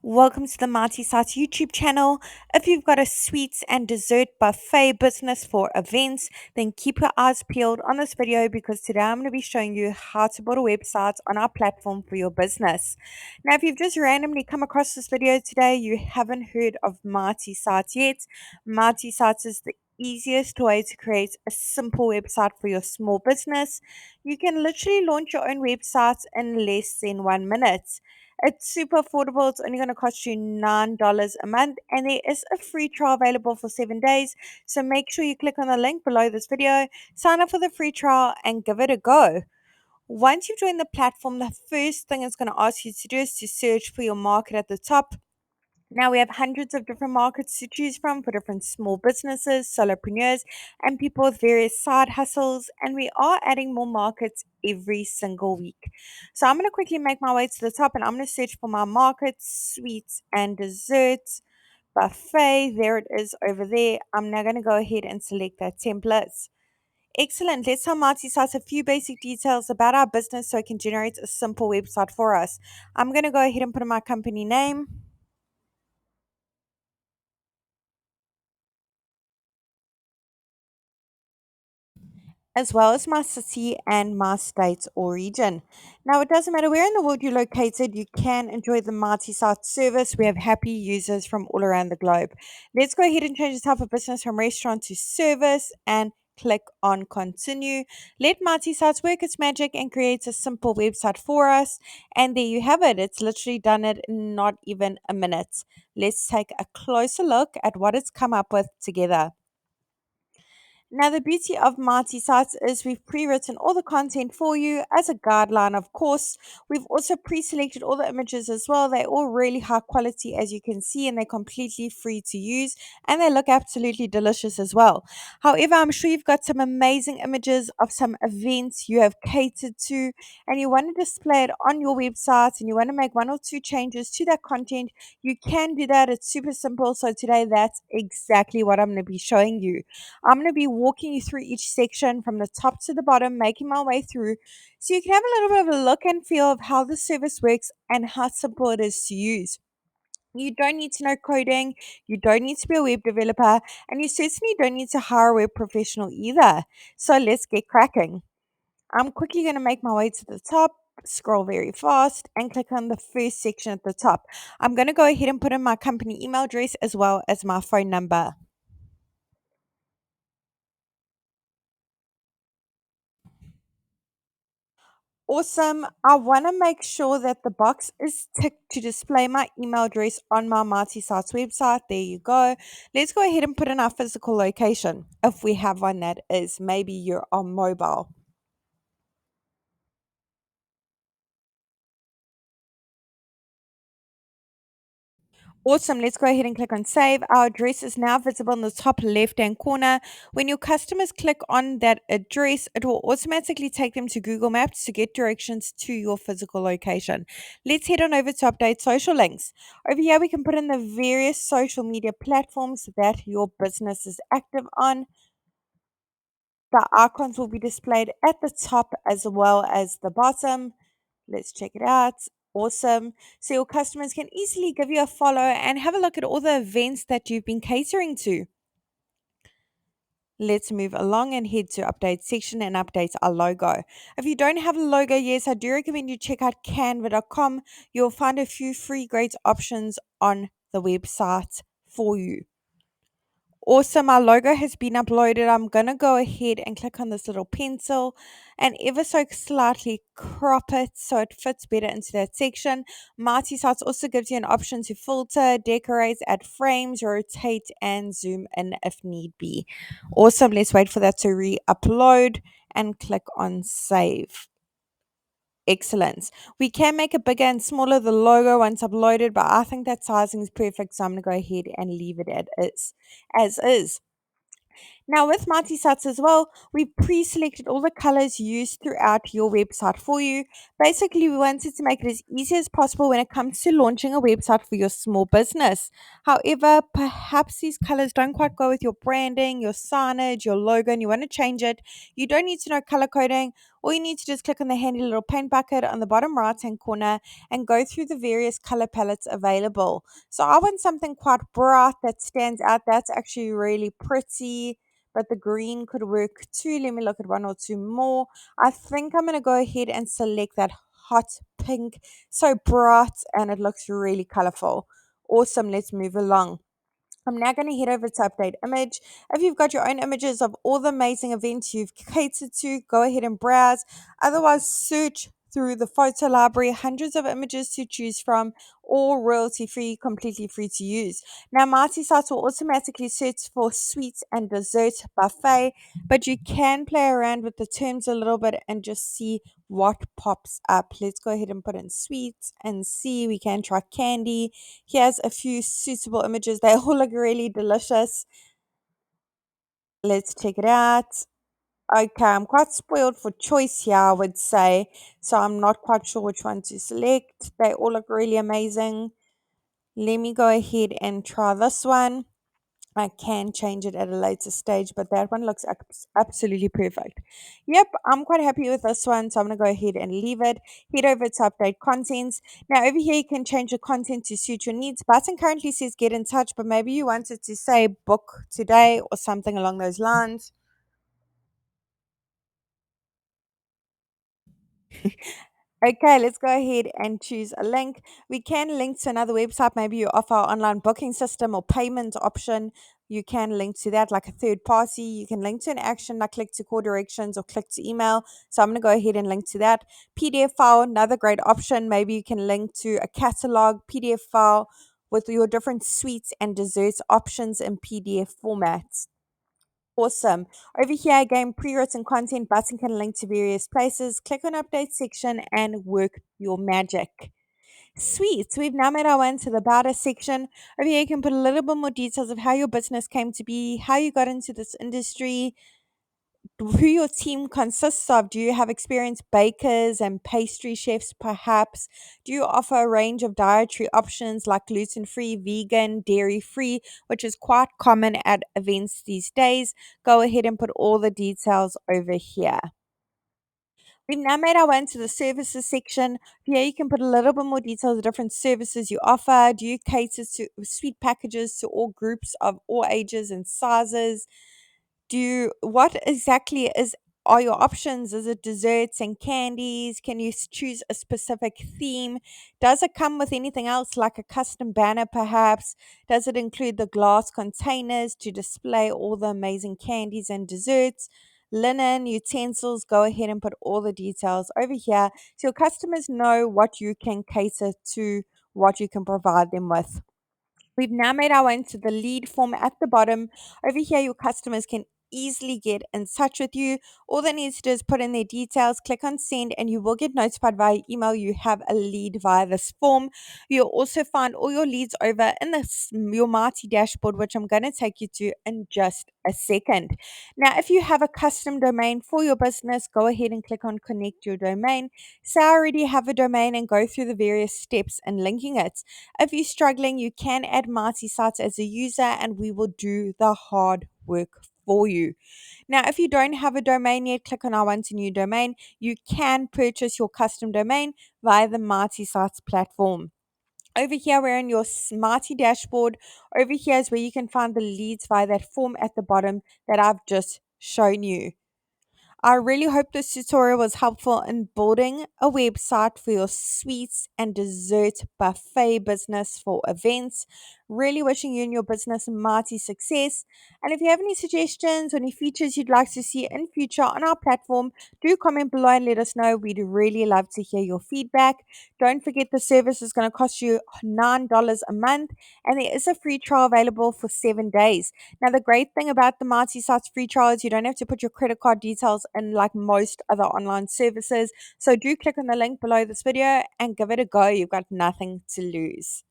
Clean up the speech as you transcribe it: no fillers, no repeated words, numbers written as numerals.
Welcome to the Marty Sites YouTube channel. If you've got a sweets and dessert buffet business for events, then keep your eyes peeled on this video because today I'm going to be showing you how to build a website on our platform for your business. Now, if you've just randomly come across this video today, you haven't heard of Marty Sites yet. Marty Sites is the easiest way to create a simple website for your small business. You can literally launch your own website in less than 1 minute. It's super affordable. It's only going to cost you $9 a month, and there is a free trial available for 7 days. So make sure you click on the link below this video, sign up for the free trial, and give it a go. Once you've joined the platform, the first thing it's going to ask you to do is to search for your market at the top. Now we have hundreds of different markets to choose from for different small businesses, solopreneurs, and people with various side hustles. And we are adding more markets every single week. So I'm going to quickly make my way to the top and I'm going to search for my markets, sweets and desserts, buffet. There it is over there. I'm now going to go ahead and select that template. Excellent. Let's tell Marty Sites a few basic details about our business so it can generate a simple website for us. I'm going to go ahead and put in my company name, as well as my city and my state or region. Now, it doesn't matter where in the world you're located, you can enjoy the multi-site service. We have happy users from all around the globe. Let's go ahead and change the type of business from restaurant to service and click on continue. Let multi-sites work its magic and create a simple website for us. And there you have it. It's literally done it in not even a minute. Let's take a closer look at what it's come up with together. Now, the beauty of Marty Sites is we've pre written all the content for you as a guideline, of course. We've also pre selected all the images as well. They're all really high quality, as you can see, and they're completely free to use, and they look absolutely delicious as well. However, I'm sure you've got some amazing images of some events you have catered to, and you want to display it on your website, and you want to make one or two changes to that content. You can do that. It's super simple. So, today, that's exactly what I'm going to be showing you. I'm going to be walking you through each section from the top to the bottom, making my way through so you can have a little bit of a look and feel of how the service works and how simple it is to use. You don't need to know coding, you don't need to be a web developer, and you certainly don't need to hire a web professional either. So let's get cracking. I'm quickly going to make my way to the top, scroll very fast, and click on the first section at the top. I'm going to go ahead and put in my company email address as well as my phone number. Awesome. I want to make sure that the box is ticked to display my email address on my Marty Sites website. There you go. Let's go ahead and put in our physical location if we have one that is. Maybe you're on mobile. Awesome. Let's go ahead and click on save. Our address is now visible in the top left hand corner. When your customers click on that address, it will automatically take them to Google Maps to get directions to your physical location. Let's head on over to update social links. Over here, we can put in the various social media platforms that your business is active on. The icons will be displayed at the top as well as the bottom. Let's check it out. Awesome. So your customers can easily give you a follow and have a look at all the events that you've been catering to. Let's move along and head to update section and update our logo. If you don't have a logo, yes, I do recommend you check out canva.com. You'll find a few free great options on the website for you. Awesome, our logo has been uploaded. I'm going to go ahead and click on this little pencil and ever so slightly crop it so it fits better into that section. Marty Sites also gives you an option to filter, decorate, add frames, rotate, and zoom in if need be. Awesome, let's wait for that to re-upload and click on save. Excellent. We can make it bigger and smaller, the logo once uploaded, but I think that sizing is perfect, so I'm going to go ahead and leave it as is. Now, with multi-sites as well, we pre-selected all the colors used throughout your website for you. Basically, we wanted to make it as easy as possible when it comes to launching a website for your small business. However, perhaps these colors don't quite go with your branding, your signage, your logo, and you want to change it. You don't need to know color coding. All you need to just click on the handy little paint bucket on the bottom right hand corner and go through the various color palettes available. So I want something quite bright that stands out. That's actually really pretty, but the green could work too. Let me look at one or two more. I think I'm going to go ahead and select that hot pink. So bright and it looks really colorful. Awesome. Let's move along. I'm now going to head over to update image. If you've got your own images of all the amazing events you've catered to, go ahead and browse. Otherwise, search through the photo library, hundreds of images to choose from, all royalty free, completely free to use. Now, multi-site will automatically search for sweets and dessert buffet, but you can play around with the terms a little bit and just see what pops up. Let's go ahead and put in sweets and see. We can try candy. Here's a few suitable images. They all look really delicious. Let's check it out. Okay, I'm quite spoiled for choice here, I would say. So I'm not quite sure which one to select. They all look really amazing. Let me go ahead and try this one. I can change it at a later stage, but that one looks absolutely perfect. Yep, I'm quite happy with this one, so I'm going to go ahead and leave it. Head over to update contents. Now, over here, you can change the content to suit your needs. Button currently says get in touch, but maybe you wanted to say book today or something along those lines. Okay, let's go ahead and choose a link. We can link to another website. Maybe you offer an online booking system or payment option. You can link to that like a third party. You can link to an action like click to call directions or click to email. So I'm going to go ahead and link to that. PDF file, another great option. Maybe you can link to a catalog PDF file with your different sweets and desserts options in PDF formats. Awesome. Over here again, pre-written content button can link to various places. Click on update section and work your magic. Sweet. So we've now made our way into the about us section. Over here you can put a little bit more details of how your business came to be, how you got into this industry, who your team consists of. Do you have experienced bakers and pastry chefs, perhaps? Do you offer a range of dietary options like gluten free, vegan, dairy free, which is quite common at events these days? Go ahead and put all the details over here. We've now made our way into the services section. Here you can put a little bit more detail of the different services you offer. Do you cater to sweet packages to all groups of all ages and sizes? What exactly is are your options? Is it desserts and candies? Can you choose a specific theme? Does it come with anything else like a custom banner perhaps? Does it include the glass containers to display all the amazing candies and desserts? Linen, utensils, go ahead and put all the details over here so your customers know what you can cater to, what you can provide them with. We've now made our way into the lead form at the bottom. Over here, your customers can easily get in touch with you. All they need to do is put in their details, click on send, and you will get notified via email you have a lead via this form. You'll also find all your leads over in this your Marty dashboard, which I'm going to take you to in just a second. Now, if you have a custom domain for your business, go ahead and click on connect your domain. Say I already have a domain and go through the various steps in linking it. If you're struggling, you can add multi-sites as a user and we will do the hard work for you. Now, if you don't have a domain yet, click on I want a new domain. You can purchase your custom domain via the multi-sites platform. Over here, we're in your Smarty dashboard. Over here is where you can find the leads via that form at the bottom that I've just shown you. I really hope this tutorial was helpful in building a website for your sweets and dessert buffet business for events. Really wishing you and your business mighty success. And if you have any suggestions or any features you'd like to see in future on our platform, do comment below and let us know. We'd really love to hear your feedback. Don't forget the service is going to cost you $9 a month and there is a free trial available for 7 days. Now, the great thing about the Marty Sites free trial is you don't have to put your credit card details in like most other online services. So do click on the link below this video and give it a go. You've got nothing to lose.